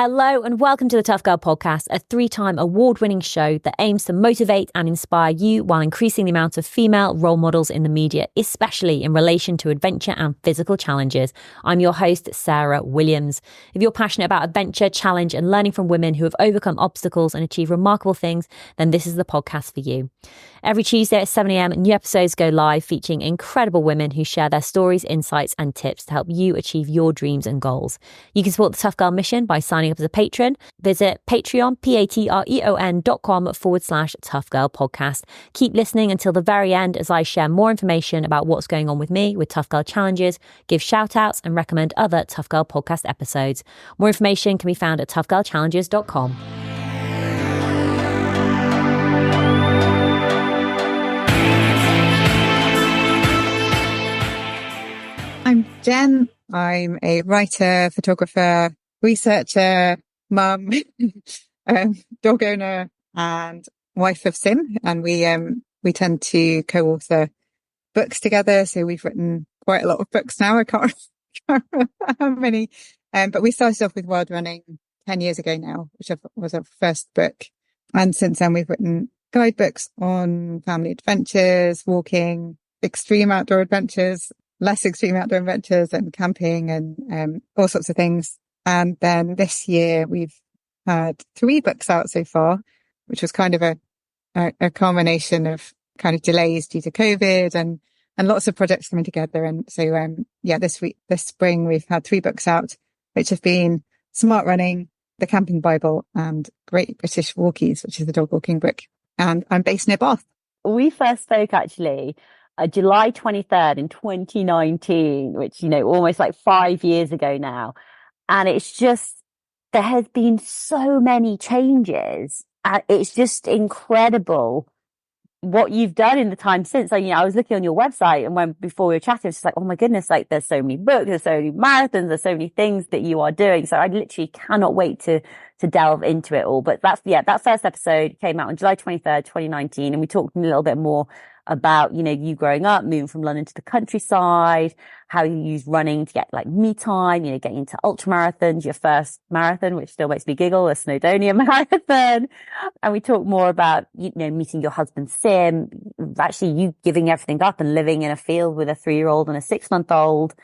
Hello and welcome to the Tough Girl Podcast, a 3-time award-winning show that aims to motivate and inspire you while increasing the amount of female role models in the media, especially in relation to adventure and physical challenges. I'm your host, Sarah Williams. If you're passionate about adventure, challenge and learning from women who have overcome obstacles and achieved remarkable things, then this is the podcast for you. Every Tuesday at 7 a.m, new episodes go live featuring incredible women who share their stories, insights and tips to help you achieve your dreams and goals. You can support the Tough Girl mission by signing up as a patron. Visit Patreon, patreon.com/Tough Girl Podcast. Keep listening until the very end as I share more information about what's going on with me with Tough Girl Challenges, give shout outs and recommend other Tough Girl Podcast episodes. More information can be found at toughgirlchallenges.com. I'm Jen. I'm a writer, photographer, researcher, mum, dog owner and wife of Sim. And we tend to co-author books together. So we've written quite a lot of books now. I can't remember how many. But we started off with Wild Running 10 years ago now, which was our first book. And since then we've written guidebooks on family adventures, walking, extreme outdoor adventures, less extreme outdoor adventures and camping and all sorts of things. And then this year we've had 3 books out so far, which was kind of a culmination of kind of delays due to COVID and lots of projects coming together. And so, this spring we've had 3 books out, which have been Smart Running, The Camping Bible and Great British Walkies, which is the dog walking book. And I'm based near Bath. We first spoke actually July 23rd in 2019, which, almost like 5 years ago now. And it's just, there has been so many changes. And it's just incredible what you've done in the time since. I was looking on your website and before we were chatting, it's just like, oh my goodness, like there's so many books, there's so many marathons, there's so many things that you are doing. So I literally cannot wait to delve into it all. But that first episode came out on July 23rd, 2019. And we talked a little bit more about, you growing up, moving from London to the countryside, how you use running to get like me time, getting into ultra marathons, your first marathon, which still makes me giggle, a Snowdonia marathon. And we talked more about, meeting your husband, Sim, actually you giving everything up and living in a field with a 3-year-old and a 6-month-old,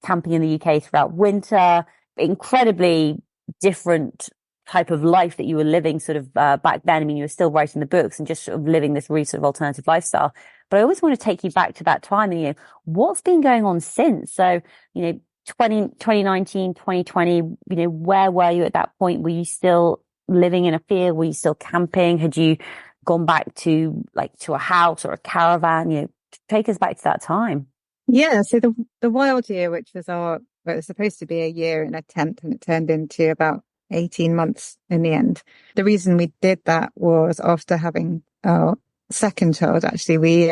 camping in the UK throughout winter, incredibly different type of life that you were living sort of back then. I mean, you were still writing the books and just sort of living this really sort of alternative lifestyle. But I always want to take you back to that time and, what's been going on since? So, 2019, 2020, where were you at that point? Were you still living in a field? Were you still camping? Had you gone back to a house or a caravan? Take us back to that time. Yeah. So the wild year, which was it was supposed to be a year in a tent and it turned into about 18 months in the end. The reason we did that was after having our second child, actually, we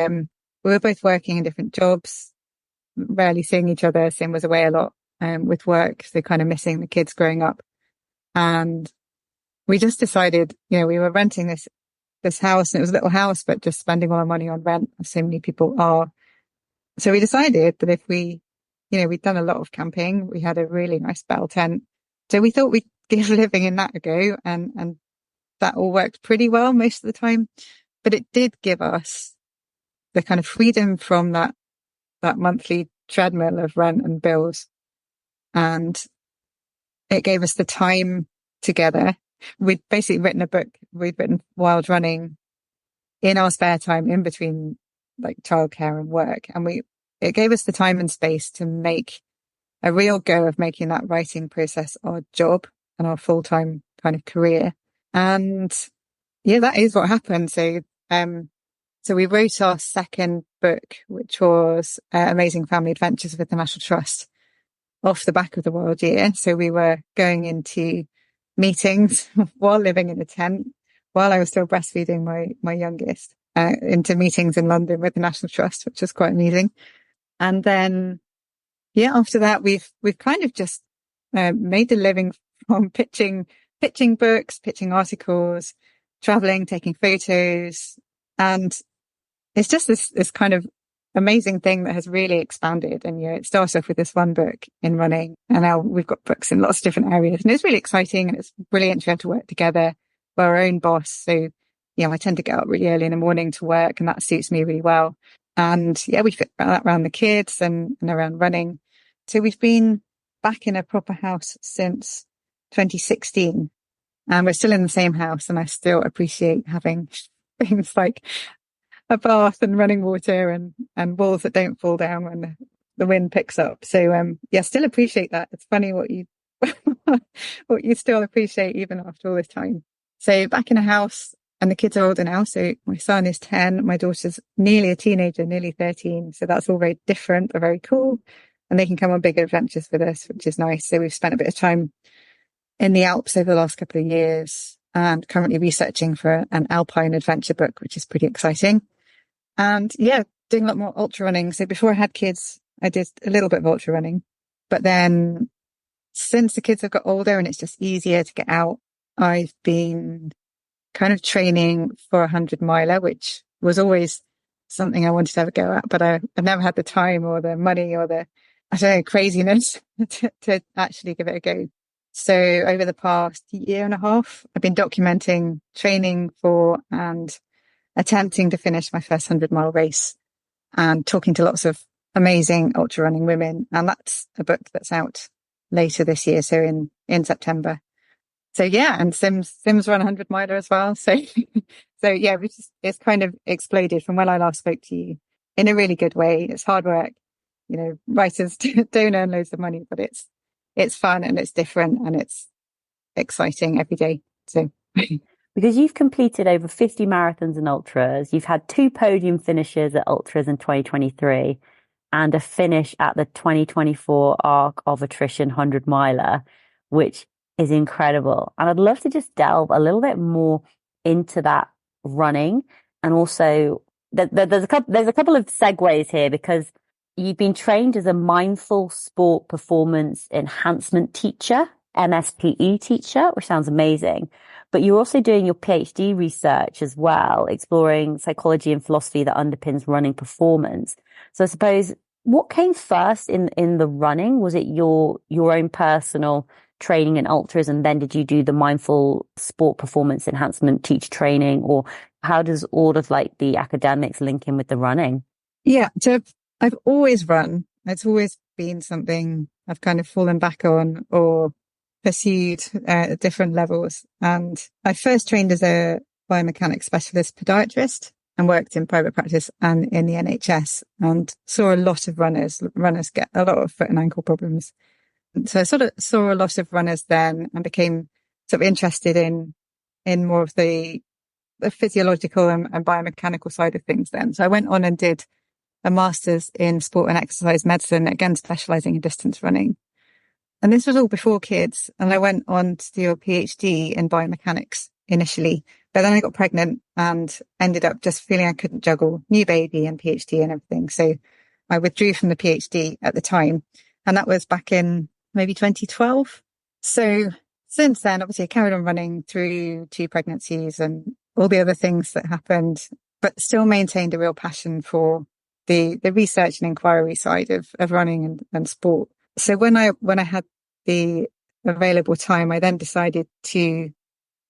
were both working in different jobs, rarely seeing each other. Sim was away a lot with work, so kind of missing the kids growing up. And we just decided, we were renting this house and it was a little house, but just spending all our money on rent, as so many people are. So we decided that if we'd done a lot of camping, we had a really nice bell tent. So we thought we'd give living in that a go and that all worked pretty well most of the time. But it did give us the kind of freedom from that monthly treadmill of rent and bills. And it gave us the time together. We'd basically written a book. We'd written Wild Running in our spare time in between like childcare and work. And it gave us the time and space to make a real go of making that writing process our job and our full-time kind of career. And yeah, that is what happened. So we wrote our second book, which was Amazing Family Adventures with the National Trust, off the back of the Wild Year. So we were going into meetings while living in a tent, while I was still breastfeeding my youngest, into meetings in London with the National Trust, which was quite amusing. And then, after that, we've kind of just made a living from pitching books, pitching articles, traveling, taking photos. And it's just this kind of amazing thing that has really expanded. And, it started off with this one book in running, and now we've got books in lots of different areas, and it's really exciting, and it's brilliant to be able to work together. We're our own boss. So, I tend to get up really early in the morning to work, and that suits me really well. And we fit that around the kids and around running. So we've been back in a proper house since 2016, and we're still in the same house, and I still appreciate having things like a bath and running water and walls that don't fall down when the wind picks up. So, still appreciate that. It's funny what you, what you still appreciate even after all this time. So back in a house, and the kids are older now. So my son is 10, my daughter's nearly a teenager, nearly 13. So that's all very different, but very cool. And they can come on bigger adventures with us, which is nice. So we've spent a bit of time in the Alps over the last couple of years, and currently researching for an alpine adventure book, which is pretty exciting. And doing a lot more ultra running. So before I had kids, I did a little bit of ultra running, but then since the kids have got older and it's just easier to get out, I've been kind of training for a 100-miler, which was always something I wanted to have a go at, but I've never had the time or the money or the, craziness to actually give it a go. So over the past year and a half, I've been documenting training for and attempting to finish my first 100-mile race, and talking to lots of amazing ultra running women. And that's a book that's out later this year. So in September. So and Sims run 100-miler as well. So, it's kind of exploded from when I last spoke to you in a really good way. It's hard work. Writers don't earn loads of money, but it's fun and it's different and it's exciting every day. So. Because you've completed over 50 marathons and ultras, you've had 2 podium finishes at ultras in 2023 and a finish at the 2024 Arc of Attrition 100-miler, which is incredible. And I'd love to just delve a little bit more into that running. And also there's a couple of segues here, because you've been trained as a mindful sport performance enhancement teacher, MSPE teacher, which sounds amazing. But you're also doing your PhD research as well, exploring psychology and philosophy that underpins running performance. So I suppose, what came first in the running? Was it your own personal training in ultras, and then did you do the mindful sport performance enhancement teacher training, or how does all of like the academics link in with the running? Yeah, so I've always run. It's always been something I've kind of fallen back on or pursued at different levels. And I first trained as a biomechanics specialist podiatrist and worked in private practice and in the NHS, and saw a lot of runners. Runners get a lot of foot and ankle problems. So I sort of saw a lot of runners then, and became sort of interested in more of the physiological and biomechanical side of things then. So I went on and did a master's in sport and exercise medicine, again specializing in distance running. And this was all before kids. And I went on to do a PhD in biomechanics initially, but then I got pregnant and ended up just feeling I couldn't juggle new baby and PhD and everything. So I withdrew from the PhD at the time. And that was back in maybe 2012. So since then, obviously I carried on running through 2 pregnancies and all the other things that happened, but still maintained a real passion for the research and inquiry side of running and sport. So when I had the available time, I then decided to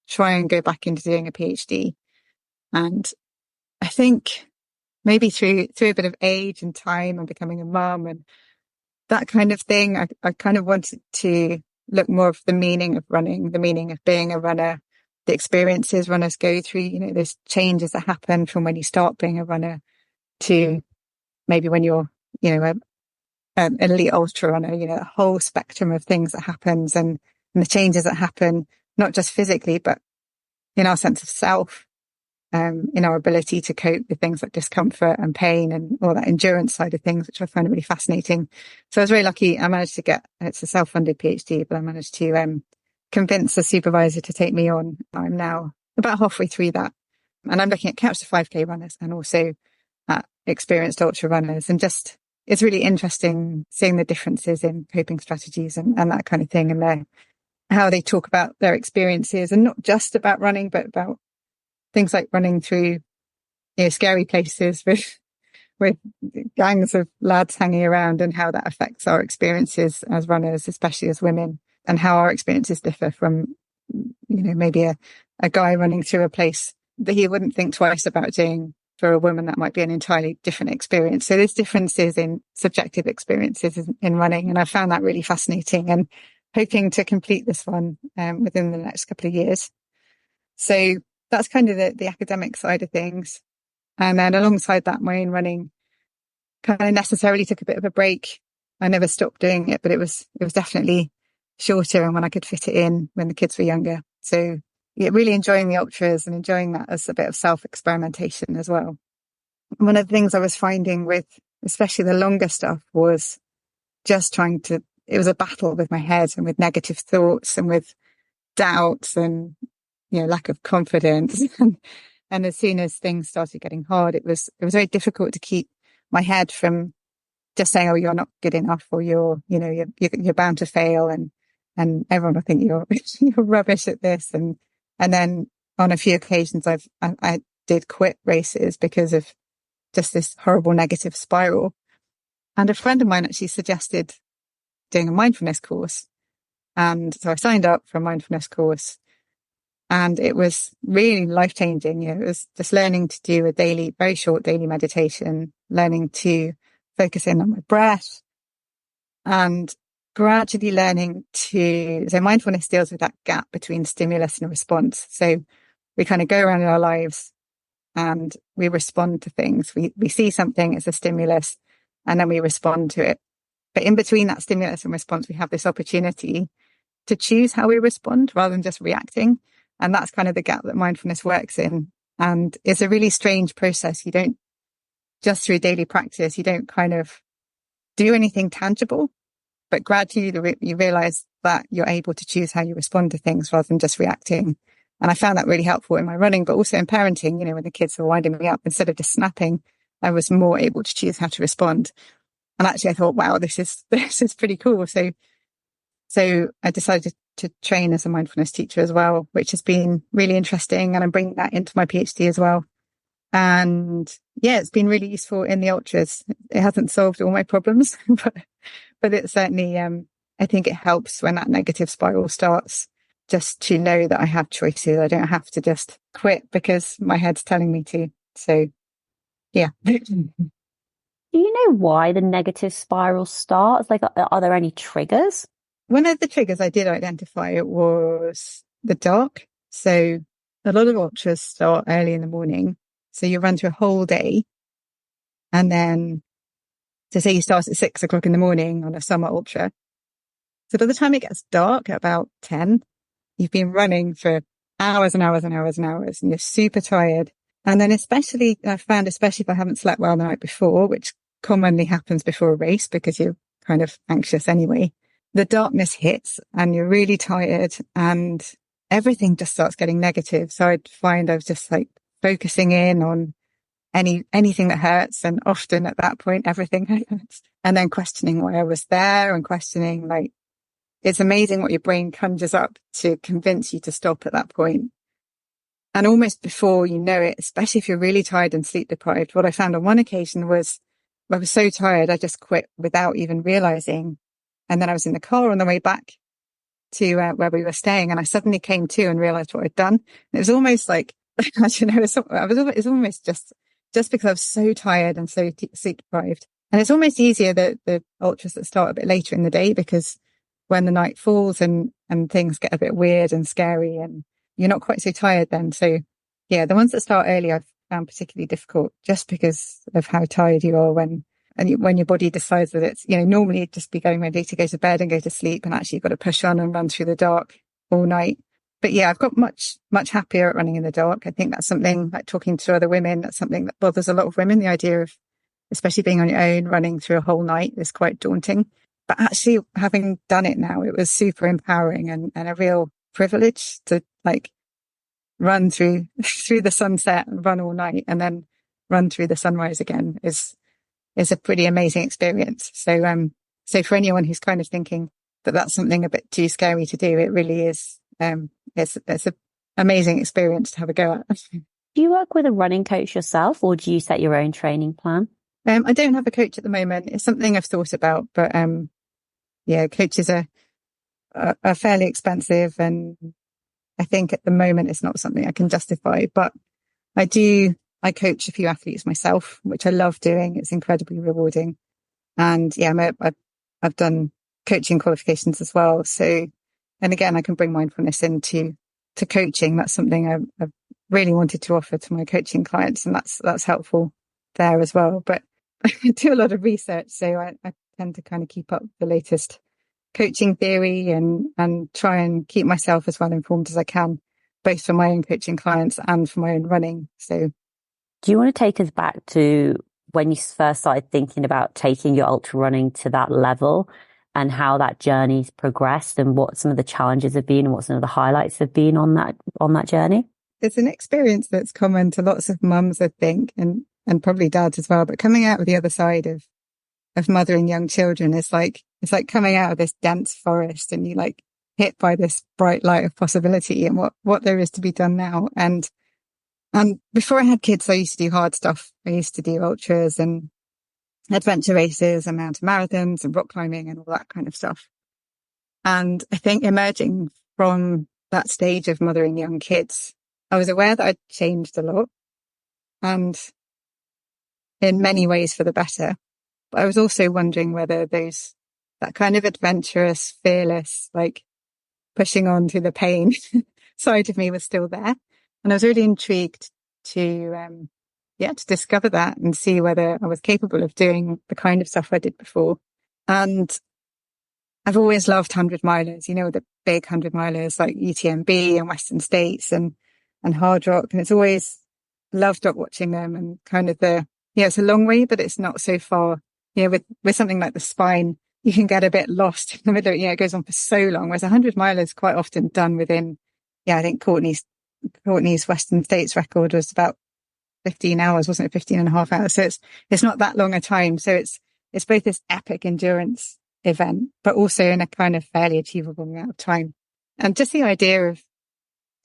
try and go back into doing a PhD. And I think maybe through a bit of age and time and becoming a mum and that kind of thing, I kind of wanted to look more of the meaning of running, the meaning of being a runner, the experiences runners go through, those changes that happen from when you start being a runner to maybe when you're, an elite ultra runner, a whole spectrum of things that happens and the changes that happen, not just physically, but in our sense of self, in our ability to cope with things like discomfort and pain and all that endurance side of things, which I find really fascinating. So I was very lucky. I managed to it's a self-funded PhD, but I managed to convince the supervisor to take me on. I'm now about halfway through that. And I'm looking at couch to 5K runners and also at experienced ultra runners, and just, it's really interesting seeing the differences in coping strategies and that kind of thing, and how they talk about their experiences, and not just about running, but about things like running through, scary places with with gangs of lads hanging around, and how that affects our experiences as runners, especially as women, and how our experiences differ from, maybe a guy running through a place that he wouldn't think twice about doing. For a woman, that might be an entirely different experience. So there's differences in subjective experiences in running. And I found that really fascinating, and hoping to complete this one within the next couple of years. So that's kind of the academic side of things. And then alongside that, my own running kind of necessarily took a bit of a break. I never stopped doing it, but it was definitely shorter, and when I could fit it in when the kids were younger. So yeah, really enjoying the ultras and enjoying that as a bit of self-experimentation as well. One of the things I was finding with especially the longer stuff was just it was a battle with my head and with negative thoughts and with doubts and, lack of confidence. And as soon as things started getting hard, it was very difficult to keep my head from just saying, oh, you're not good enough, or you're bound to fail, and everyone will think you're rubbish at this. And then on a few occasions, I did quit races because of just this horrible negative spiral. And a friend of mine actually suggested doing a mindfulness course. And so I signed up for a mindfulness course, and it was really life-changing. It was just learning to do a very short daily meditation, learning to focus in on my breath, and gradually learning so mindfulness deals with that gap between stimulus and response. So we kind of go around in our lives and we respond to things. We see something as a stimulus, and then we respond to it. But in between that stimulus and response, we have this opportunity to choose how we respond rather than just reacting. And that's kind of the gap that mindfulness works in. And it's a really strange process. You don't, just through daily practice, you don't kind of do anything tangible, but gradually you realize that you're able to choose how you respond to things rather than just reacting. And I found that really helpful in my running, but also in parenting. When the kids were winding me up, instead of just snapping, I was more able to choose how to respond. And actually I thought, wow, this is pretty cool. So I decided to train as a mindfulness teacher as well, which has been really interesting. And I'm bringing that into my PhD as well. And yeah, it's been really useful in the ultras. It hasn't solved all my problems, but it certainly, I think it helps when that negative spiral starts, just to know that I have choices. I don't have to just quit because my head's telling me to. So yeah. Do you know why the negative spiral starts? Like, are there any triggers? One of the triggers I did identify was the dark. So a lot of ultras start early in the morning. So you run through a whole day. And then, to say you start at 6 o'clock in the morning on a summer ultra. So by the time it gets dark at about 10, you've been running for hours and hours and hours and hours, and you're super tired. And then I found especially if I haven't slept well the night before, which commonly happens before a race because you're kind of anxious anyway, the darkness hits and you're really tired and everything just starts getting negative. So I'd find I was just like focusing in on anything that hurts. And often at that point, everything hurts. And then questioning why I was there, and questioning, like, it's amazing what your brain conjures up to convince you to stop at that point. And almost before you know it, especially if you're really tired and sleep deprived, what I found on one occasion was I was so tired, I just quit without even realizing. And then I was in the car on the way back to where we were staying, and I suddenly came to and realized what I'd done. And it was almost like, I don't know, it was almost just because I was so tired and so sleep deprived. And it's almost easier the ultras that start a bit later in the day, because when the night falls and things get a bit weird and scary, and you're not quite so tired then. So yeah, the ones that start early I've found particularly difficult, just because of how tired you are when your body decides that it's, normally you'd just be going ready to go to bed and go to sleep, and actually you've got to push on and run through the dark all night. But yeah, I've got much, much happier at running in the dark. I think that's something, like talking to other women, that's something that bothers a lot of women. The idea of, especially being on your own, running through a whole night is quite daunting. But actually having done it now, it was super empowering and a real privilege to like run through the sunset and run all night and then run through the sunrise again is a pretty amazing experience. So for anyone who's kind of thinking that that's something a bit too scary to do, it really is. It's an amazing experience to have a go at. Do you work with a running coach yourself, or do you set your own training plan? I don't have a coach at the moment. It's something I've thought about, but yeah, coaches are fairly expensive, and I think at the moment it's not something I can justify. But I coach a few athletes myself, which I love doing. It's incredibly rewarding, and yeah, I've done coaching qualifications as well. So, and again, I can bring mindfulness into coaching. That's something I've really wanted to offer to my coaching clients, and that's helpful there as well. But I do a lot of research, so I tend to kind of keep up the latest coaching theory and try and keep myself as well informed as I can, both for my own coaching clients and for my own running. So, do you want to take us back to when you first started thinking about taking your ultra running to that level, and how that journey's progressed, and what some of the challenges have been, and what some of the highlights have been on that journey? It's an experience that's common to lots of mums, I think, and probably dads as well. But coming out of the other side of mothering young children is it's like coming out of this dense forest, and you like hit by this bright light of possibility and what there is to be done now. And before I had kids, I used to do hard stuff. I used to do ultras and adventure races and mountain marathons and rock climbing and all that kind of stuff. And I think emerging from that stage of mothering young kids, I was aware that I'd changed a lot, and in many ways for the better. But I was also wondering whether that kind of adventurous, fearless, like pushing on through the pain side of me was still there. And I was really intrigued to discover that and see whether I was capable of doing the kind of stuff I did before. And I've always loved 100-milers, the big 100-milers like UTMB and Western States and hard rock. And it's always loved watching them, and kind of it's a long way, but it's not so far. With something like the Spine, you can get a bit lost in the middle. It goes on for so long, whereas 100-miler is quite often done within, I think Courtney's Western States record was about 15 hours, wasn't it? 15 and a half hours. So it's not that long a time. So it's both this epic endurance event, but also in a kind of fairly achievable amount of time. And just the idea of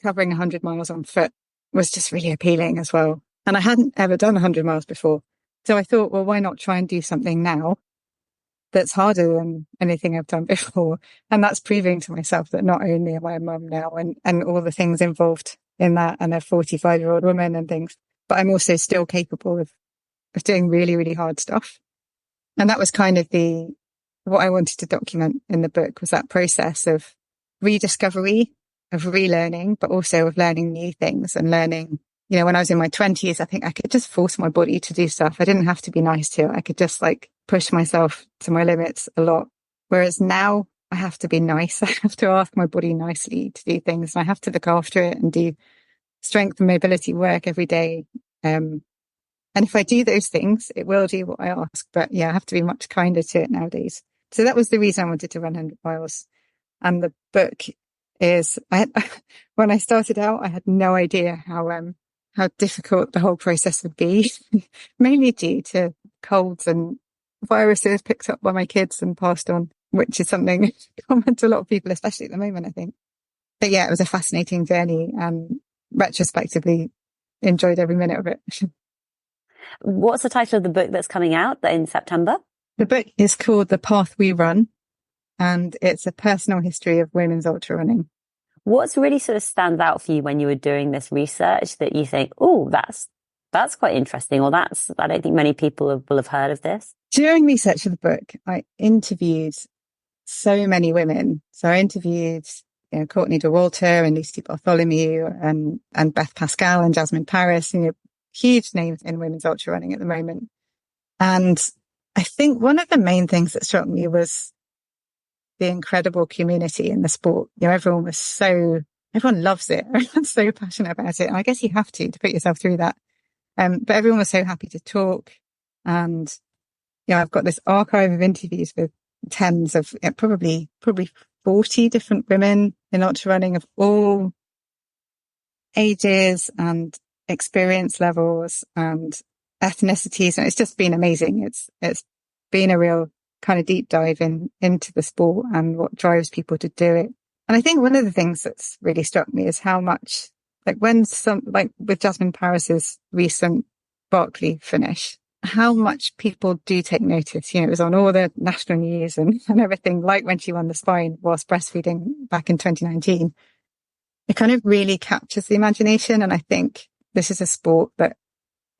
covering 100 miles on foot was just really appealing as well. And I hadn't ever done 100 miles before. So I thought, well, why not try and do something now that's harder than anything I've done before? And that's proving to myself that not only am I a mum now and all the things involved in that, and a 45-year-old woman and things, but I'm also still capable of doing really, really hard stuff. And that was kind of what I wanted to document in the book, was that process of rediscovery, of relearning, but also of learning new things and learning. When I was in my 20s, I think I could just force my body to do stuff. I didn't have to be nice to it. I could just push myself to my limits a lot. Whereas now I have to be nice. I have to ask my body nicely to do things, and I have to look after it and do strength and mobility work every day. And if I do those things, it will do what I ask. But yeah, I have to be much kinder to it nowadays. So that was the reason I wanted to run 100 miles. And the book is, when I started out, I had no idea how difficult the whole process would be, mainly due to colds and viruses picked up by my kids and passed on, which is something common to a lot of people, especially at the moment, I think. But yeah, it was a fascinating journey, and retrospectively enjoyed every minute of it. What's the title of the book that's coming out in September? The book is called The Path We Run, and it's a personal history of women's ultra running. What's really sort of stands out for you when you were doing this research that you think, oh, that's quite interesting, or I don't think many people will have heard of this? During research for the book, I interviewed so many women. So I interviewed Courtney Dauwalter and Lucy Bartholomew and Beth Pascal and Jasmine Paris, huge names in women's ultra running at the moment. And I think one of the main things that struck me was the incredible community in the sport. Everyone loves it. Everyone's so passionate about it. And I guess you have to put yourself through that. But everyone was so happy to talk. And, I've got this archive of interviews with tens of probably 40 different women in ultra running of all ages and experience levels and ethnicities. And it's just been amazing. It's been a real kind of deep dive into the sport and what drives people to do it. And I think one of the things that's really struck me is how much, with Jasmine Paris's recent Barkley finish, how much people do take notice. It was on all the national news and everything, like when she won the spine whilst breastfeeding back in 2019. It kind of really captures the imagination. And I think this is a sport that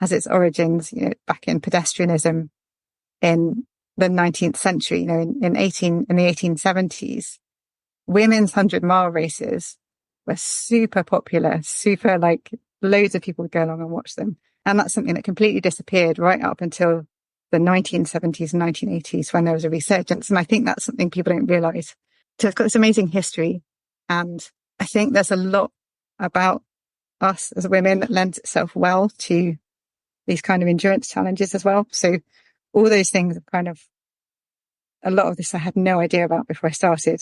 has its origins, back in pedestrianism in the 19th century, in the 1870s. Women's 100-mile races were super popular, super, like, loads of people would go along and watch them. And that's something that completely disappeared right up until the 1970s and 1980s when there was a resurgence. And I think that's something people don't realize. So it's got this amazing history. And I think there's a lot about us as women that lends itself well to these kind of endurance challenges as well. So all those things are kind of, a lot of this I had no idea about before I started.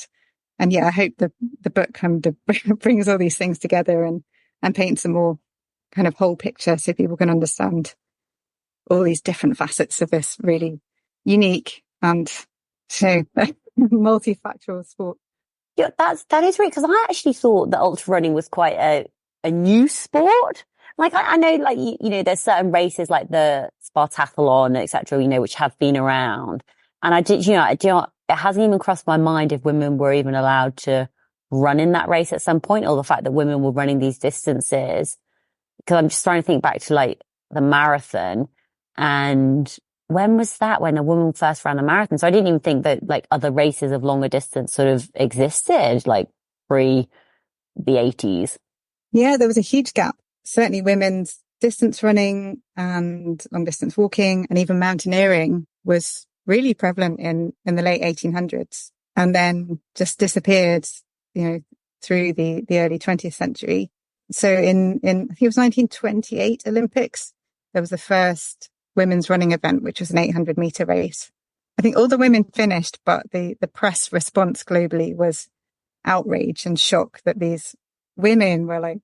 And yeah, I hope the book kind of brings all these things together and paints a more kind of whole picture so people can understand all these different facets of this really unique and multifactorial sport. Yeah, that is right, because I actually thought that ultra running was quite a new sport. Like I know, like there's certain races like the Spartathlon, etc., which have been around, and it hasn't even crossed my mind if women were even allowed to run in that race at some point, or the fact that women were running these distances. Because I'm just trying to think back to like the marathon, and when was that? When a woman first ran a marathon? So I didn't even think that like other races of longer distance sort of existed, like pre the 80s. Yeah, there was a huge gap. Certainly women's distance running and long distance walking and even mountaineering was really prevalent in the late 1800s, and then just disappeared, through the early 20th century. So in I think it was 1928 Olympics, there was the first women's running event, which was an 800-meter race. I think all the women finished, but the press response globally was outrage and shock that these women were like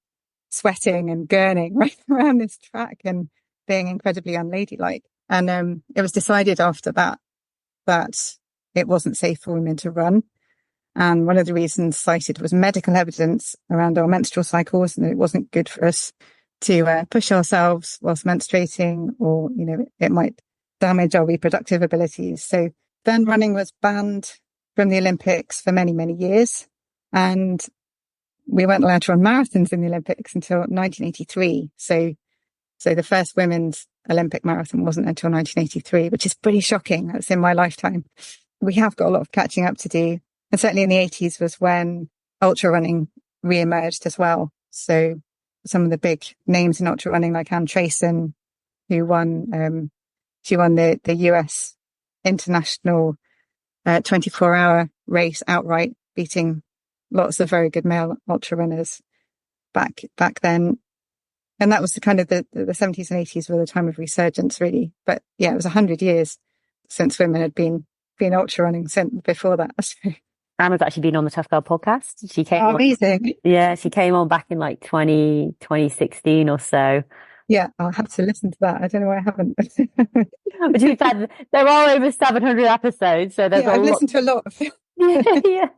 sweating and gurning right around this track and being incredibly unladylike. And it was decided after that it wasn't safe for women to run. And one of the reasons cited was medical evidence around our menstrual cycles, and it wasn't good for us to push ourselves whilst menstruating, or, it might damage our reproductive abilities. So then running was banned from the Olympics for many, many years. And we weren't allowed to run marathons in the Olympics until 1983. So the first women's Olympic marathon wasn't until 1983, which is pretty shocking. That's in my lifetime. We have got a lot of catching up to do. And certainly in the 80s was when ultra running re-emerged as well. So some of the big names in ultra running, like Anne Trayson, who won, she won the US international 24-hour race outright, beating lots of very good male ultra runners back then. And that was the kind of the 70s and 80s were the time of resurgence, really. But yeah, it was 100 years since women had been ultra running since before that. Anna's actually been on the Tough Girl podcast. She came amazing. She came on back in like 2016 or so. Yeah, I'll have to listen to that. I don't know why I haven't. But to be fair, there are over 700 episodes, so there's I've listened to a lot. Yeah.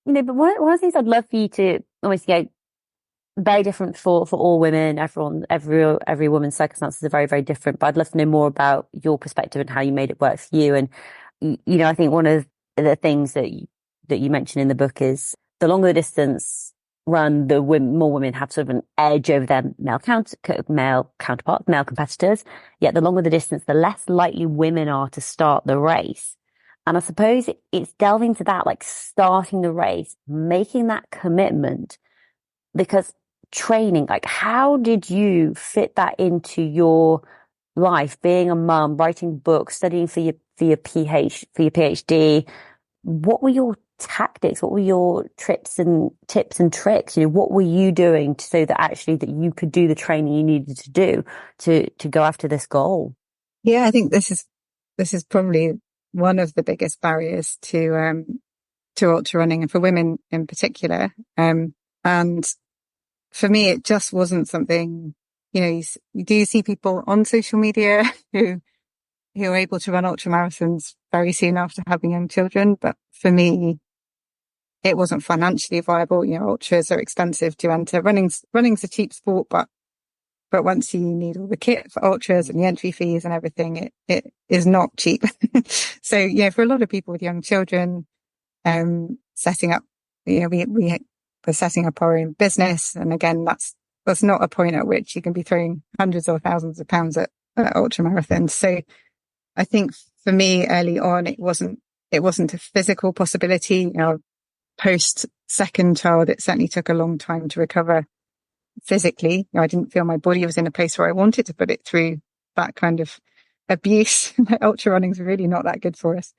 But one of the things I'd love for you to almost very different for all women. Every woman's circumstances are very, very different. But I'd love to know more about your perspective and how you made it work for you. And I think one of the things that you mentioned in the book is the longer the distance run, more women have sort of an edge over their male counterparts, male competitors. Yet the longer the distance, the less likely women are to start the race. And I suppose it's delving into that, like starting the race, making that commitment, because training, like how did you fit that into your life, being a mum, writing books, studying for your PhD? What were your tactics? What were your tips and tricks? What were you doing so that actually that you could do the training you needed to do to go after this goal? Yeah, I think this is probably one of the biggest barriers to ultra running, and for women in particular. And for me, it just wasn't something, you do see people on social media who are able to run ultra marathons very soon after having young children. But for me, it wasn't financially viable. Ultras are expensive to enter. Running's a cheap sport, but But once you need all the kit for ultras and the entry fees and everything, it is not cheap. So, yeah, for a lot of people with young children, setting up, we're setting up our own business. And again, that's not a point at which you can be throwing hundreds or thousands of pounds at ultra marathons. So I think for me early on, it wasn't a physical possibility. Post second child, it certainly took a long time to recover physically. I didn't feel my body was in a place where I wanted to put it through that kind of abuse. Ultra running is really not that good for us.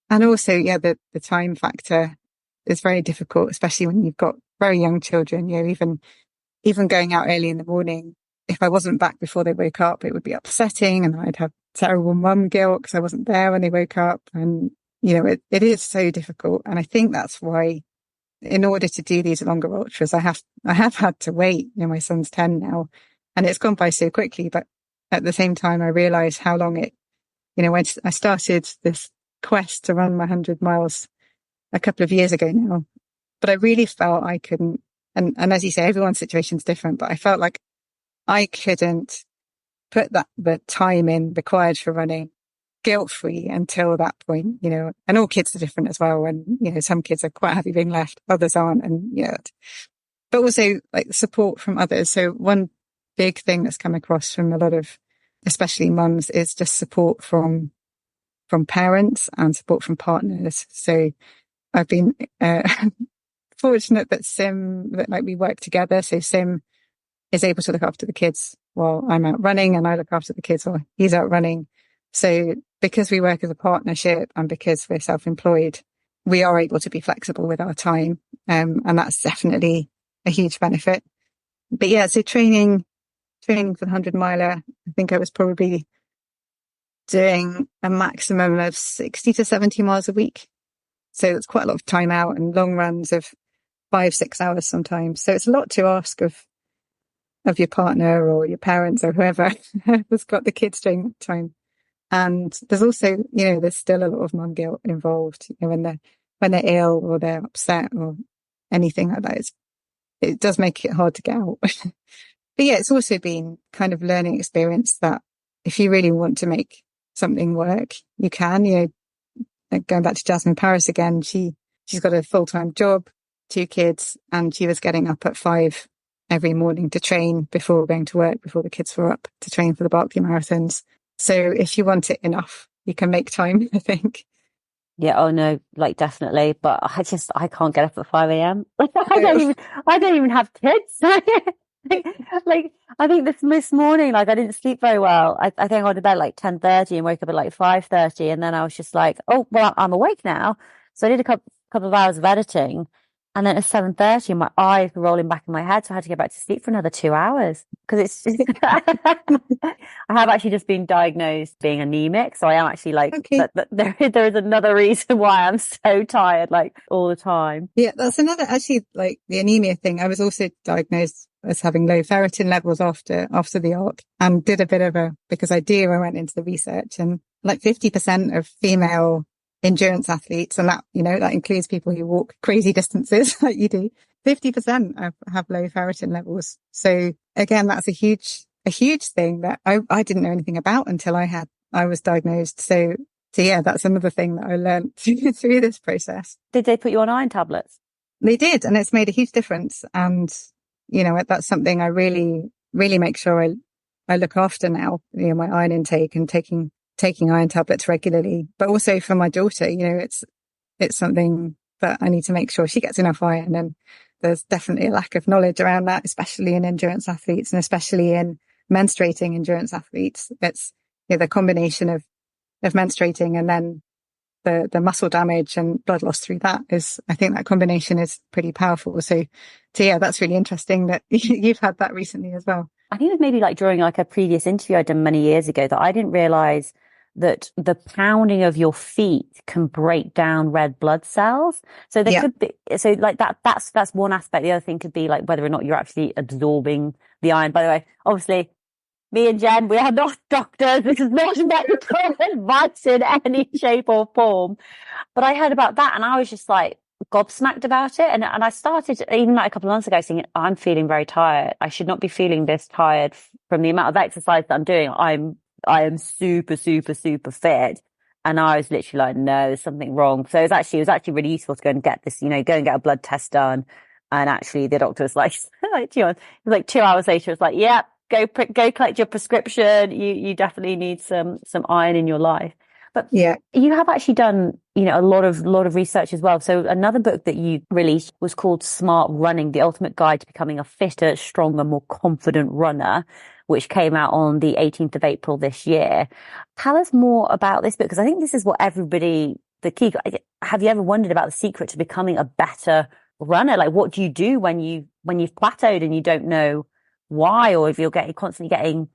And also, yeah, the time factor is very difficult, especially when you've got very young children. Even going out early in the morning, if I wasn't back before they woke up, it would be upsetting, and I'd have terrible mum guilt because I wasn't there when they woke up. And it is so difficult. And I think that's why, in order to do these longer ultras, I have had to wait. My son's 10 now, and it's gone by so quickly. But at the same time, I realized how long when I started this quest to run my 100 miles a couple of years ago now, but I really felt I couldn't. And as you say, everyone's situation is different, but I felt like I couldn't put the time in required for running guilt-free until that point, and all kids are different as well. And, some kids are quite happy being left, others aren't. And but also like support from others. So one big thing that's come across from a lot of, especially mums, is just support from parents and support from partners. So I've been, fortunate that we work together. So Sim is able to look after the kids while I'm out running, and I look after the kids while he's out running. So because we work as a partnership and because we're self-employed, we are able to be flexible with our time. And that's definitely a huge benefit. But yeah, so training for the 100 miler, I think I was probably doing a maximum of 60 to 70 miles a week. So it's quite a lot of time out and long runs of 5-6 hours sometimes. So it's a lot to ask of your partner or your parents or whoever has got the kids during that time. And there's also, there's still a lot of mum guilt involved, when they're ill or they're upset or anything like that. It does make it hard to get out. But yeah, it's also been kind of learning experience that if you really want to make something work, you can. Going back to Jasmine Paris again, she's got a full-time job, 2 kids, and she was getting up at 5 every morning to train before going to work, before the kids were up, to train for the Berkeley marathons. So if you want it enough, you can make time, I think. Yeah, oh no, like definitely. But I can't get up at 5 a.m. Like I don't even have kids. like I think this morning, like I didn't sleep very well. I think I went to bed like 10:30 and woke up at like 5:30, and then I was just like, oh well, I'm awake now. So I did a couple of hours of editing, and then at 7:30, and my eyes were rolling back in my head, so I had to go back to sleep for another 2 hours because it's just I have actually just been diagnosed being anemic, so I am actually like there is another reason why I'm so tired like all the time. Yeah, that's another, actually, like the anemia thing. I was also diagnosed as having low ferritin levels after the Arc, and did a bit of because I went into the research, and like 50% of female endurance athletes, and that includes people who walk crazy distances like you do, 50% have low ferritin levels. So again, that's a huge thing that I didn't know anything about until I was diagnosed. So yeah, that's another thing that I learned through this process. Did they put you on iron tablets? They did, and it's made a huge difference. And that's something I really, really make sure I look after now. My iron intake and taking iron tablets regularly, but also for my daughter, it's something that I need to make sure she gets enough iron. And there's definitely a lack of knowledge around that, especially in endurance athletes, and especially in menstruating endurance athletes. It's the combination of menstruating and then the muscle damage and blood loss through that I think that combination is pretty powerful. So yeah, that's really interesting that you've had that recently as well. I think it was maybe like during like a previous interview I'd done many years ago that I didn't realize that the pounding of your feet can break down red blood cells. So there could be, so like that's one aspect. The other thing could be like whether or not you're actually absorbing the iron. By the way, obviously, me and Jen, we are not doctors. This is not medical advice in any shape or form. But I heard about that and I was just like, gobsmacked about it. And I started even like a couple of months ago thinking, I'm feeling very tired. I should not be feeling this tired from the amount of exercise that I'm doing. I am super, super, super fit. And I was literally like, no, there's something wrong. So it was actually really useful to go and get this, go and get a blood test done. And actually the doctor was like, like, like 2 hours later, it's like, yeah, go collect your prescription. You definitely need some iron in your life. But Yeah. you have actually done, a lot of research as well. So another book that you released was called Smart Running, The Ultimate Guide to Becoming a Fitter, Stronger, More Confident Runner, which came out on the 18th of April this year. Tell us more about this book, because I think this is what have you ever wondered about the secret to becoming a better runner? Like, what do you do when you've plateaued and you don't know why, or if you're constantly getting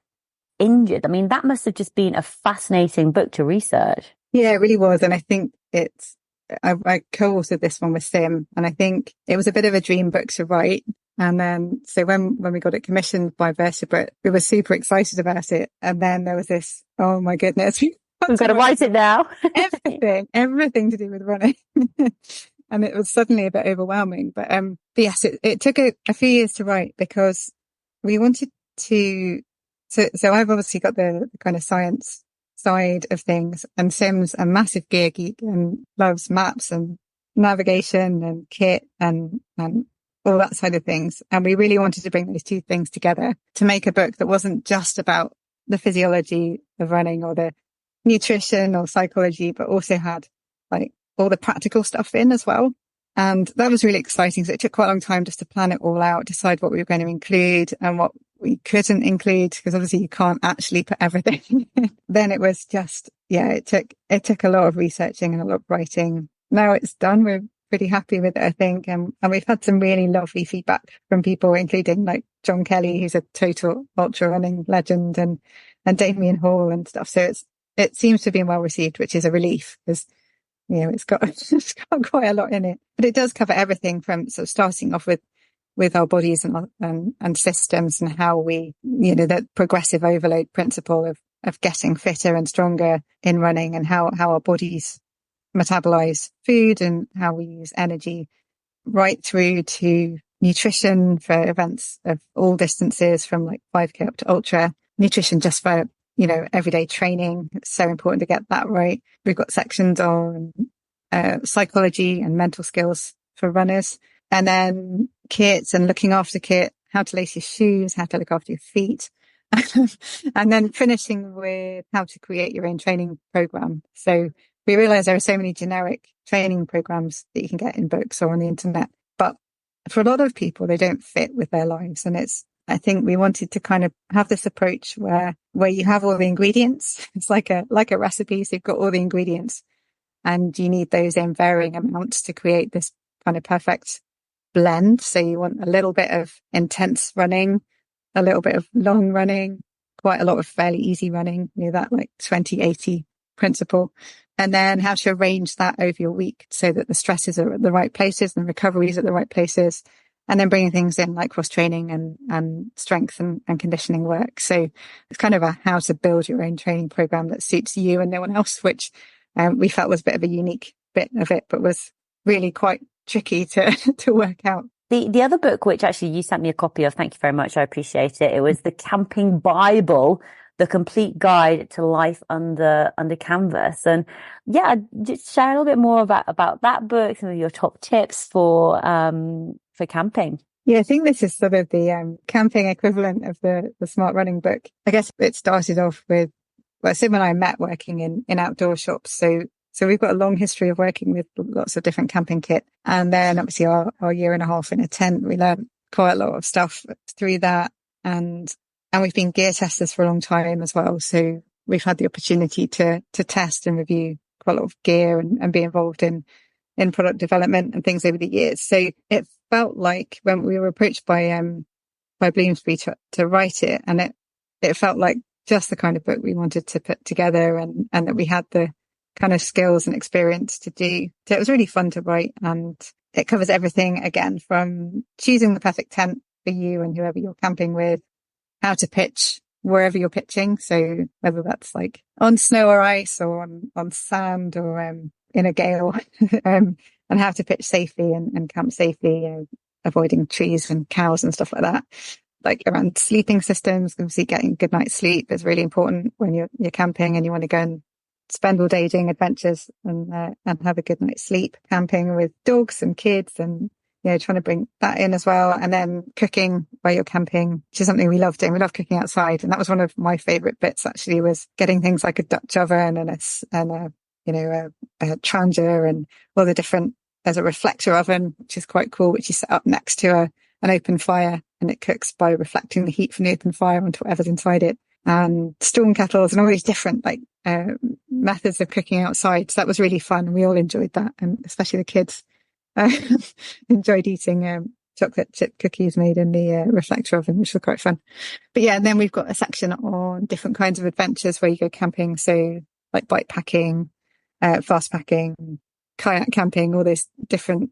injured? I mean, that must have just been a fascinating book to research. Yeah, it really was. And I think I co-authored this one with Sim, and I think it was a bit of a dream book to write. And then, so when we got it commissioned by Vertebrate, we were super excited about it. And then there was this, oh my goodness, we've got to write it now. everything to do with running. And it was suddenly a bit overwhelming. But yes, it took a few years to write, because we wanted to, so I've obviously got the kind of science side of things, and Sim's a massive gear geek and loves maps and navigation and kit and all that side of things. And we really wanted to bring those two things together to make a book that wasn't just about the physiology of running or the nutrition or psychology, but also had like all the practical stuff in as well. And that was really exciting. So it took quite a long time just to plan it all out, decide what we were going to include and what we couldn't include, because obviously you can't actually put everything. Then it was just, it took a lot of researching and a lot of writing. Now it's done. We're pretty happy with it, I think. And we've had some really lovely feedback from people, including like John Kelly, who's a total ultra running legend, and Damien Hall and stuff. So it seems to have been well received, which is a relief, because it's got quite a lot in it. But it does cover everything from sort of starting off with our bodies and systems, and how we, that progressive overload principle of getting fitter and stronger in running, and how our bodies metabolize food and how we use energy, right through to nutrition for events of all distances, from like 5K up to ultra, nutrition just for everyday training. It's so important to get that right. We've got sections on psychology and mental skills for runners, and then kits and looking after kit, how to lace your shoes, how to look after your feet, and then finishing with how to create your own training program. So we realize there are so many generic training programs that you can get in books or on the internet, but for a lot of people, they don't fit with their lives. And I think we wanted to kind of have this approach where you have all the ingredients. It's like a recipe. So you've got all the ingredients, and you need those in varying amounts to create this kind of perfect blend. So you want a little bit of intense running, a little bit of long running, quite a lot of fairly easy running, that like 20-80 principle. And then how to arrange that over your week so that the stresses are at the right places and the recoveries at the right places. And then bringing things in like cross training and strength and conditioning work. So it's kind of a how to build your own training program that suits you and no one else, which we felt was a bit of a unique bit of it, but was really quite tricky to work out. The other book, which actually you sent me a copy of, thank you very much, I appreciate it. It was The Camping Bible, The Complete Guide to Life Under Canvas. And just share a little bit more about that book, some of your top tips for camping. Yeah, I think this is sort of the camping equivalent of the Smart Running book. I guess it started off with, Sim and I met working in outdoor shops. So we've got a long history of working with lots of different camping kit. And then obviously our year and a half in a tent, we learned quite a lot of stuff through that. And we've been gear testers for a long time as well. So we've had the opportunity to test and review quite a lot of gear and be involved in product development and things over the years. So it felt like when we were approached by Bloomsbury to write it, and it felt like just the kind of book we wanted to put together, and that we had the kind of skills and experience to do. So it was really fun to write, and it covers everything again, from choosing the perfect tent for you and whoever you're camping with, how to pitch wherever you're pitching. So whether that's like on snow or ice or on sand or in a gale, and how to pitch safely and camp safely, avoiding trees and cows and stuff like that. Like around sleeping systems, obviously getting a good night's sleep is really important when you're camping and you want to go and spend all day doing adventures and have a good night's sleep. Camping with dogs and kids and trying to bring that in as well. And then cooking while you're camping, which is something we love doing. We love cooking outside. And that was one of my favorite bits actually, was getting things like a Dutch oven and a trangia and all the different, there's a reflector oven, which is quite cool, which you set up next to an open fire, and it cooks by reflecting the heat from the open fire onto whatever's inside it. And storm kettles and all these different methods of cooking outside. So that was really fun. And we all enjoyed that. And especially the kids enjoyed eating chocolate chip cookies made in the reflector oven, which was quite fun. But yeah, and then we've got a section on different kinds of adventures where you go camping. So like bike packing, fast packing, kayak camping, all those different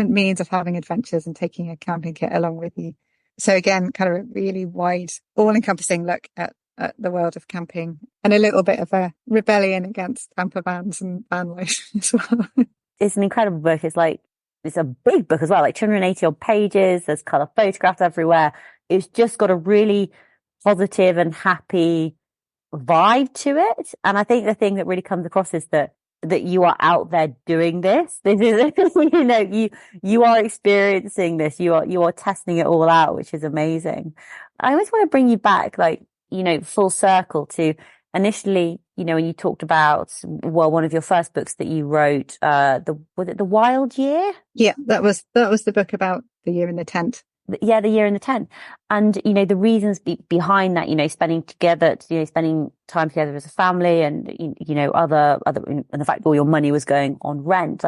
means of having adventures and taking a camping kit along with you. So again, kind of a really wide, all-encompassing look at the world of camping, and a little bit of a rebellion against camper vans and van life as well. It's an incredible book. It's a big book as well, like 280 odd pages. There's colour photographs everywhere. It's just got a really positive and happy vibe to it. And I think the thing that really comes across is that you are out there doing this. This is, you are experiencing this. You are testing it all out, which is amazing. I always want to bring you back, full circle to initially, when you talked about, one of your first books that you wrote, was it The Wild Year? Yeah, that was the book about the year in the tent. Yeah, the year in the tent. And, the reasons behind that, spending time together as a family and, other, and the fact that all your money was going on rent.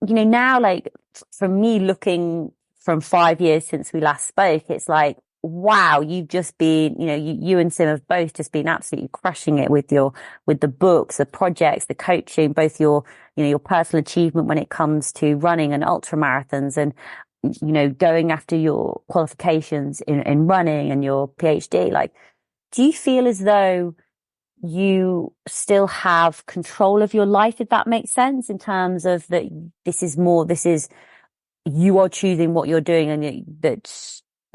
Now, for me, looking from 5 years since we last spoke, it's like, wow, you've just been, you and Sim have both just been absolutely crushing it with the books, the projects, the coaching, both your personal achievement when it comes to running and ultra marathons and, going after your qualifications in running and your PhD. Do you feel as though you still have control of your life, if that makes sense, in terms of that you are choosing what you're doing and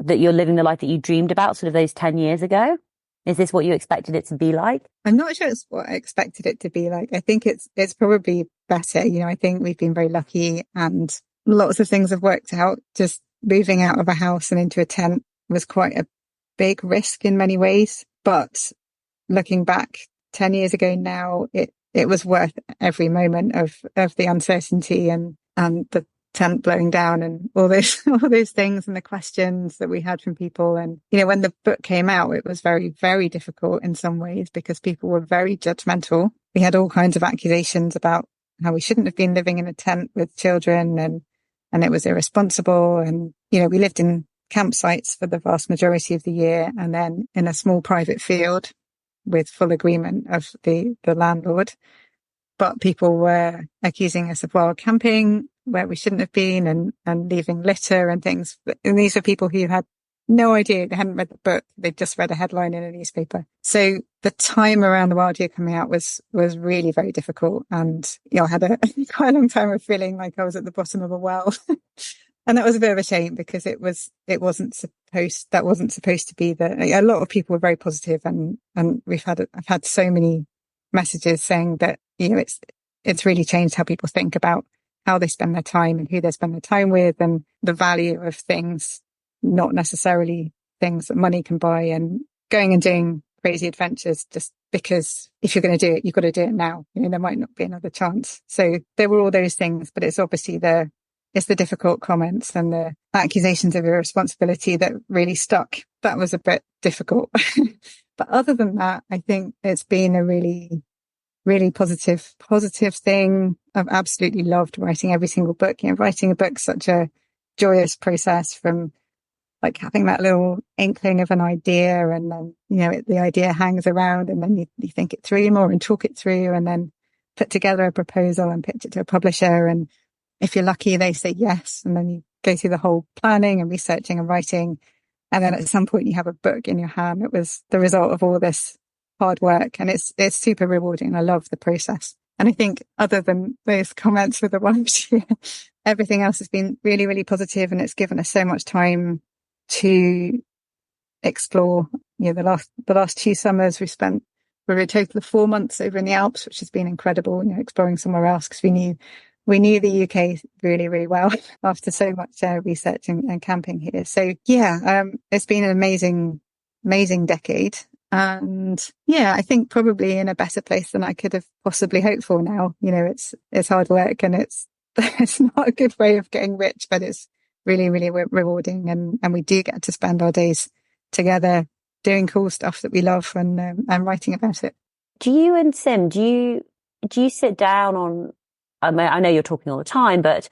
that you're living the life that you dreamed about sort of those 10 years ago? Is this what you expected it to be like? I'm not sure it's what I expected it to be like. I think it's probably better. I think we've been very lucky and lots of things have worked out. Just moving out of a house and into a tent was quite a big risk in many ways. But looking back 10 years ago now, it was worth every moment of the uncertainty and the tent blowing down and all those things and the questions that we had from people. And, when the book came out, it was very, very difficult in some ways because people were very judgmental. We had all kinds of accusations about how we shouldn't have been living in a tent with children and it was irresponsible. And, we lived in campsites for the vast majority of the year and then in a small private field with full agreement of the landlord. But people were accusing us of wild camping where we shouldn't have been and leaving litter and things. And these are people who had no idea. They hadn't read the book. They'd just read a headline in a newspaper. So the time around the Wild Year coming out was really very difficult. And, I had quite a long time of feeling like I was at the bottom of a well. And that was a bit of a shame because that wasn't supposed to be a lot of people were very positive and I've had so many messages saying that, it's really changed how people think about how they spend their time and who they spend their time with and the value of things, not necessarily things that money can buy, and going and doing crazy adventures just because if you're going to do it, you've got to do it now. There might not be another chance. So there were all those things, but it's obviously it's the difficult comments and the accusations of irresponsibility that really stuck. That was a bit difficult. But other than that, I think it's been a really, really positive thing. I've absolutely loved writing every single book. Writing a book's such a joyous process, from having that little inkling of an idea and then, the idea hangs around and then you think it through more and talk it through and then put together a proposal and pitch it to a publisher. And if you're lucky, they say yes. And then you go through the whole planning and researching and writing. And then at some point you have a book in your hand. It was the result of all this hard work and it's super rewarding. I love the process. And I think other than those comments with the 1 year, everything else has been really, really positive, and it's given us so much time to explore. The last 2 summers we spent for a total of 4 months over in the Alps, which has been incredible, exploring somewhere else, because we knew the UK really, really well after so much research and camping here. So yeah, it's been an amazing decade. And yeah, I think probably in a better place than I could have possibly hoped for now. It's hard work, and it's not a good way of getting rich, but it's really, really rewarding. And we do get to spend our days together doing cool stuff that we love, and writing about it. Do you and Sim, do you sit down on, I mean, I know you're talking all the time, but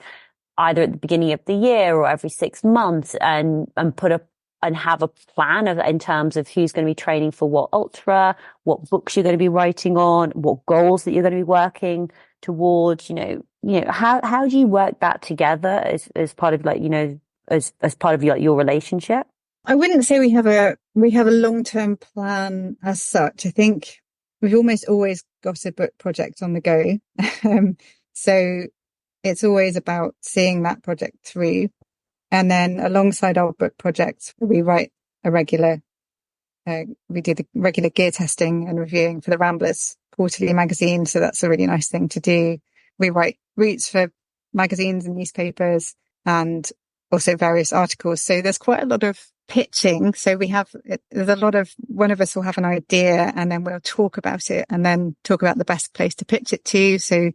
either at the beginning of the year or every 6 months and have a plan in terms of who's going to be training for what ultra, what books you're going to be writing on, what goals that you're going to be working towards, how do you work that together as part of as part of your relationship? I wouldn't say we have a long-term plan as such. I think we've almost always got a book project on the go. So it's always about seeing that project through. And then alongside our book projects, we write we do the regular gear testing and reviewing for the Ramblers quarterly magazine. So that's a really nice thing to do. We write routes for magazines and newspapers, and also various articles. So there's quite a lot of pitching. So there's a lot of, one of us will have an idea, and then we'll talk about it, and then talk about the best place to pitch it to. So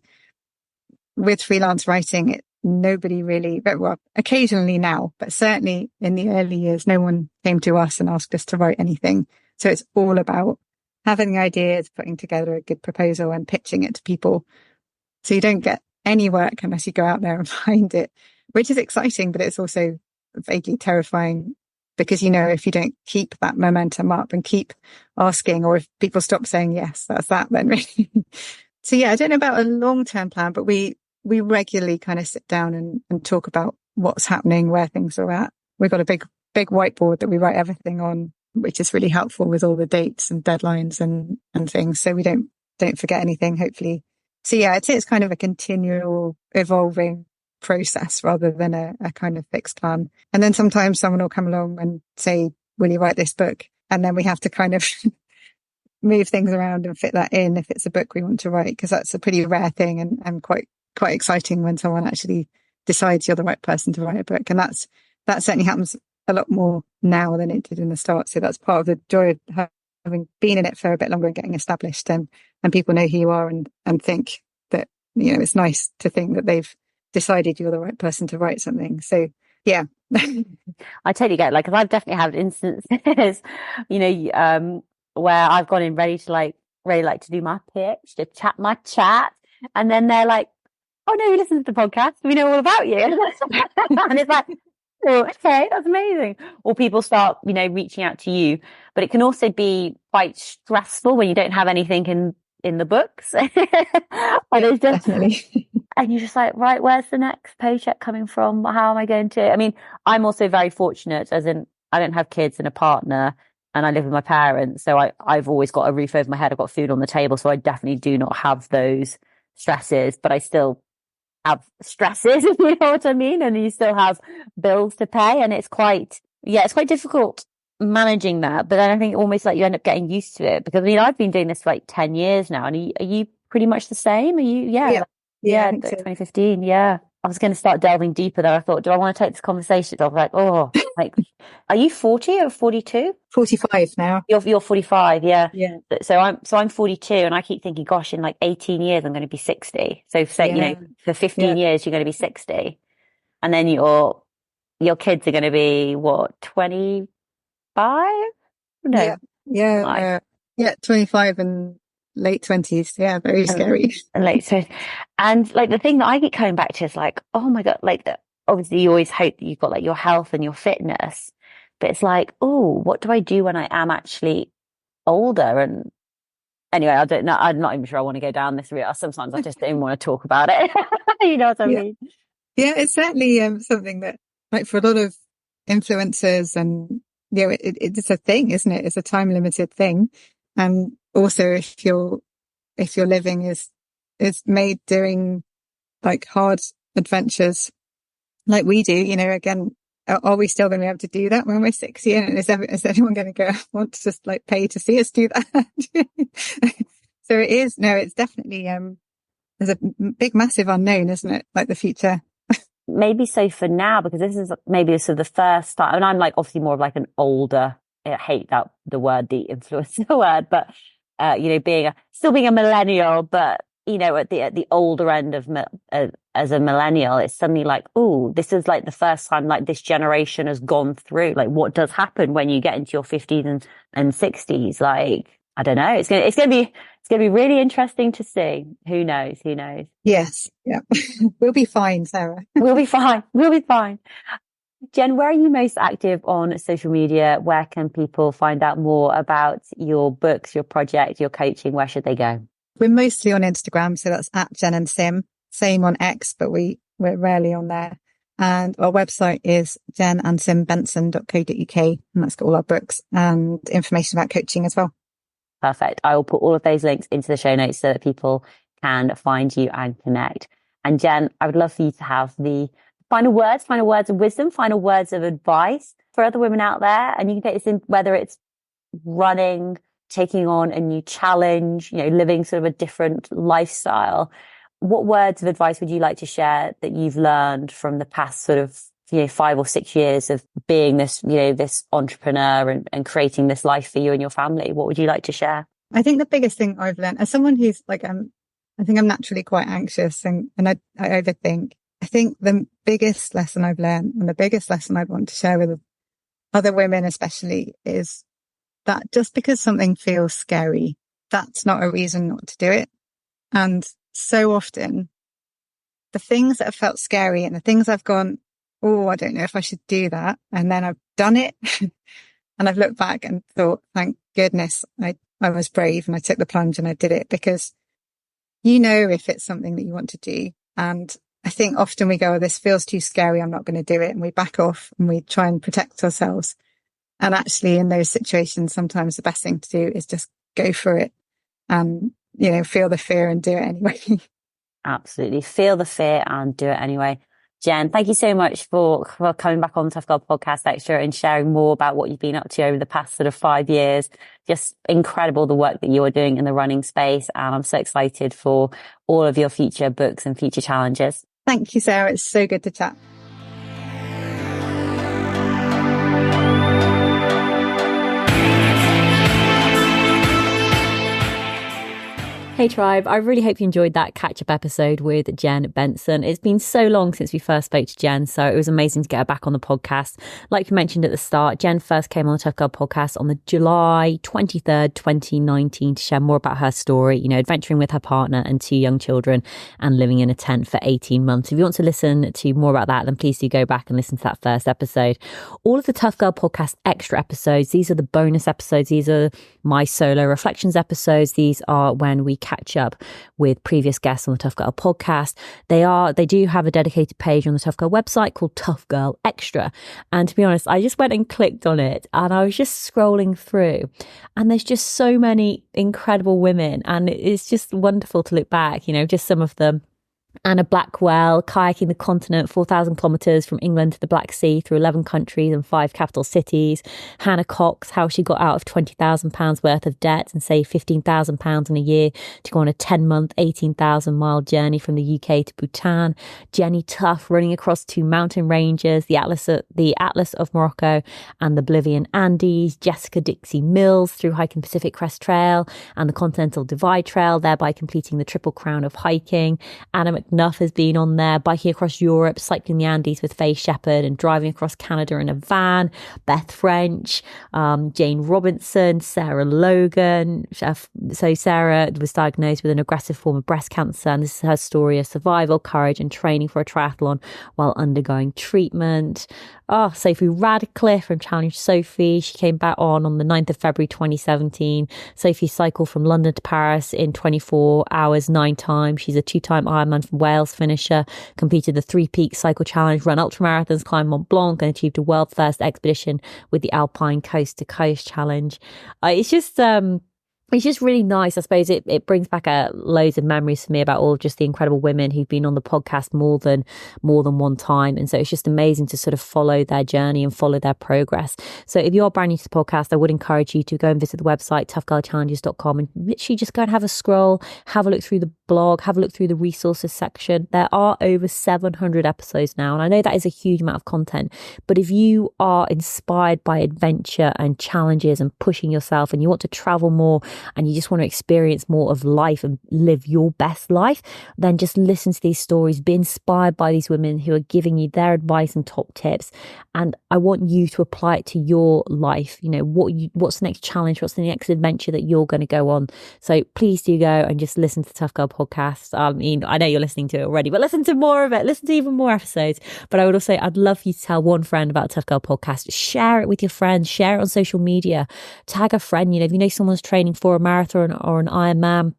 with freelance writing, nobody really, well, occasionally now, but certainly in the early years, no one came to us and asked us to write anything. So it's all about having ideas, putting together a good proposal and pitching it to people. So you don't get any work unless you go out there and find it, which is exciting, but it's also vaguely terrifying, because, if you don't keep that momentum up and keep asking, or if people stop saying, yes, that's that, then really. So yeah, I don't know about a long-term plan, but we regularly kind of sit down and talk about what's happening, where things are at. We've got a big whiteboard that we write everything on, which is really helpful with all the dates and deadlines and things. So we don't forget anything, hopefully. So yeah, I'd say it's kind of a continual evolving process rather than a kind of fixed plan. And then sometimes someone will come along and say, will you write this book? And then we have to kind of move things around and fit that in if it's a book we want to write, because that's a pretty rare thing, and quite exciting when someone actually decides you're the right person to write a book. And that certainly happens a lot more now than it did in the start. So that's part of the joy of having been in it for a bit longer and getting established, and people know who you are and think that, it's nice to think that they've decided you're the right person to write something. So yeah. I totally get it. Like, 'cause I've definitely had instances, where I've gone in ready to do my pitch, to chat my chat. And then they're like, oh no, we listen to the podcast. We know all about you. And it's like, oh, okay, that's amazing. Or people start, reaching out to you, but it can also be quite stressful when you don't have anything in the books. And it's just, definitely. And you're just like, right, where's the next paycheck coming from? How am I going to? I mean, I'm also very fortunate, as in I don't have kids and a partner, and I live with my parents. So I've always got a roof over my head. I've got food on the table. So I definitely do not have those stresses, but I still have stresses, if you know what I mean. And you still have bills to pay. And it's quite difficult managing that. But then I think almost like you end up getting used to it, because I've been doing this for like 10 years now. And are you pretty much the same? Are you? Yeah, 2015. Yeah. I was going to start delving deeper there. I thought, do I want to take this conversation? I was like, are you 40 or 42? 45 now. You're 45. Yeah. Yeah. So I'm 42, and I keep thinking, gosh, in like 18 years, I'm going to be 60. So say, for 15 years, you're going to be 60. And then your kids are going to be what, 25? No. Yeah. 25 and late 20s. Yeah, very scary. And like the thing that I keep coming back to is like, oh my God, like obviously you always hope that you've got like your health and your fitness, but it's like, oh, what do I do when I am actually older? And anyway, I don't know. I'm not even sure I want to go down this route. Sometimes I just don't want to talk about it. You know what I mean? Yeah, it's certainly something that, like, for a lot of influencers, and it's a thing, isn't it? It's a time limited thing. And also, if your living is is made doing like hard adventures like we do, you know, again, are we still going to be able to do that when we're 60? And is anyone going to go want to just like pay to see us do that? So it's definitely, there's a big, massive unknown, isn't it? Like the future. Maybe so for now, because this is maybe sort of the first time, and I'm like obviously more of like an older, I hate that the word, the influencer word, but, you know, still being a millennial, but, you know, at the older end of as a millennial, it's suddenly like, oh, this is like the first time like this generation has gone through, like what does happen when you get into your 50s and 60s? Like, I don't know. It's gonna be really interesting to see. Who knows? Yes. Yeah. We'll be fine, Sarah. We'll be fine. Jen, where are you most active on social media? Where can people find out more about your books, your project, your coaching? Where should they go? We're mostly on Instagram, so that's at Jen and Sim. Same on X, but we're rarely on there. And our website is jenandsimbenson.co.uk, and that's got all our books and information about coaching as well. Perfect. I will put all of those links into the show notes so that people can find you and connect. And Jen, I would love for you to have the final words of wisdom, final words of advice for other women out there. And you can take this in whether it's running, taking on a new challenge, you know, living sort of a different lifestyle. What words of advice would you like to share that you've learned from the past sort of, you know, 5 or 6 years of being this, you know, this entrepreneur and creating this life for you and your family? What would you like to share? I think the biggest thing I've learned as someone who's like, I think I'm naturally quite anxious and I overthink. I think the biggest lesson I've learned and the biggest lesson I'd want to share with other women especially is that just because something feels scary, that's not a reason not to do it. And so often the things that have felt scary and the things I've gone, oh, I don't know if I should do that. And then I've done it and I've looked back and thought, thank goodness I was brave and I took the plunge and I did it, because you know, if it's something that you want to do. And I think often we go, oh, this feels too scary, I'm not going to do it. And we back off and we try and protect ourselves. And actually in those situations, sometimes the best thing to do is just go for it and, you know, feel the fear and do it anyway. Absolutely. Feel the fear and do it anyway. Jen, thank you so much for coming back on the Tough Girl Podcast Extra and sharing more about what you've been up to over the past sort of 5 years. Just incredible the work that you are doing in the running space. And I'm so excited for all of your future books and future challenges. Thank you, Sarah. It's so good to chat. Hey Tribe, I really hope you enjoyed that catch-up episode with Jen Benson. It's been so long since we first spoke to Jen, so it was amazing to get her back on the podcast. Like you mentioned at the start, Jen first came on the Tough Girl podcast on the July 23rd, 2019 to share more about her story, you know, adventuring with her partner and 2 young children and living in a tent for 18 months. If you want to listen to more about that, then please do go back and listen to that first episode. All of the Tough Girl podcast extra episodes, these are the bonus episodes. These are my solo reflections episodes. These are when we catch up with previous guests on the Tough Girl podcast. They do have a dedicated page on the Tough Girl website called Tough Girl Extra. And to be honest, I just went and clicked on it and I was just scrolling through and there's just so many incredible women and it's just wonderful to look back, you know, just some of them. Anna Blackwell, kayaking the continent 4,000 kilometres from England to the Black Sea through 11 countries and 5 capital cities. Hannah Cox, how she got out of £20,000 worth of debt and saved £15,000 in a year to go on a 10-month, 18,000-mile journey from the UK to Bhutan. Jenny Tuff, running across 2 mountain ranges, the Atlas of Morocco and the Bolivian Andes. Jessica Dixie Mills through hiking Pacific Crest Trail and the Continental Divide Trail, thereby completing the Triple Crown of hiking. Anna McNuff has been on there, biking across Europe, cycling the Andes with Faye Shepherd and driving across Canada in a van. Beth French, Jane Robinson, Sarah Logan. So Sarah was diagnosed with an aggressive form of breast cancer, and this is her story of survival, courage and training for a triathlon while undergoing treatment. Sophie Radcliffe from Challenge Sophie. She came back on the 9th of February 2017. Sophie cycled from London to Paris in 24 hours, 9 times. She's a 2-time Ironman from Wales finisher, completed the 3 Peaks Cycle Challenge, run ultramarathons, climbed Mont Blanc and achieved a world first expedition with the Alpine Coast to Coast Challenge. It's just it's just really nice. I suppose it brings back loads of memories for me about all of just the incredible women who've been on the podcast more than one time. And so it's just amazing to sort of follow their journey and follow their progress. So if you're brand new to the podcast, I would encourage you to go and visit the website, toughgirlchallenges.com, and literally just go and have a scroll, have a look through the blog, have a look through the resources section. There are over 700 episodes now. And I know that is a huge amount of content, but if you are inspired by adventure and challenges and pushing yourself, and you want to travel more, and you just want to experience more of life and live your best life, then just listen to these stories, be inspired by these women who are giving you their advice and top tips. And I want you to apply it to your life. You know, what's the next challenge? What's the next adventure that you're going to go on? So please do go and just listen to the Tough Girl podcast. I mean, I know you're listening to it already, but listen to more of it. Listen to even more episodes. But I would also say I'd love for you to tell one friend about Tough Girl podcast. Share it with your friends. Share it on social media. Tag a friend. You know, if you know someone's training for a marathon or an Ironman,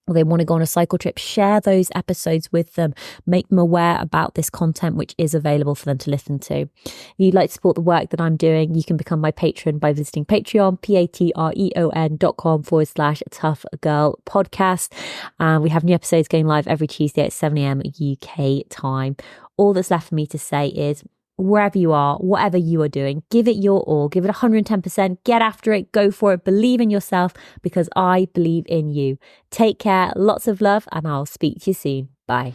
or they want to go on a cycle trip, share those episodes with them. Make them aware about this content, which is available for them to listen to. If you'd like to support the work that I'm doing, you can become my patron by visiting Patreon, patreon.com/Tough Girl Podcast. We have new episodes going live every Tuesday at 7 a.m. UK time. All that's left for me to say is, wherever you are, whatever you are doing, give it your all, give it 110%, get after it, go for it, believe in yourself, because I believe in you. Take care, lots of love, and I'll speak to you soon. Bye.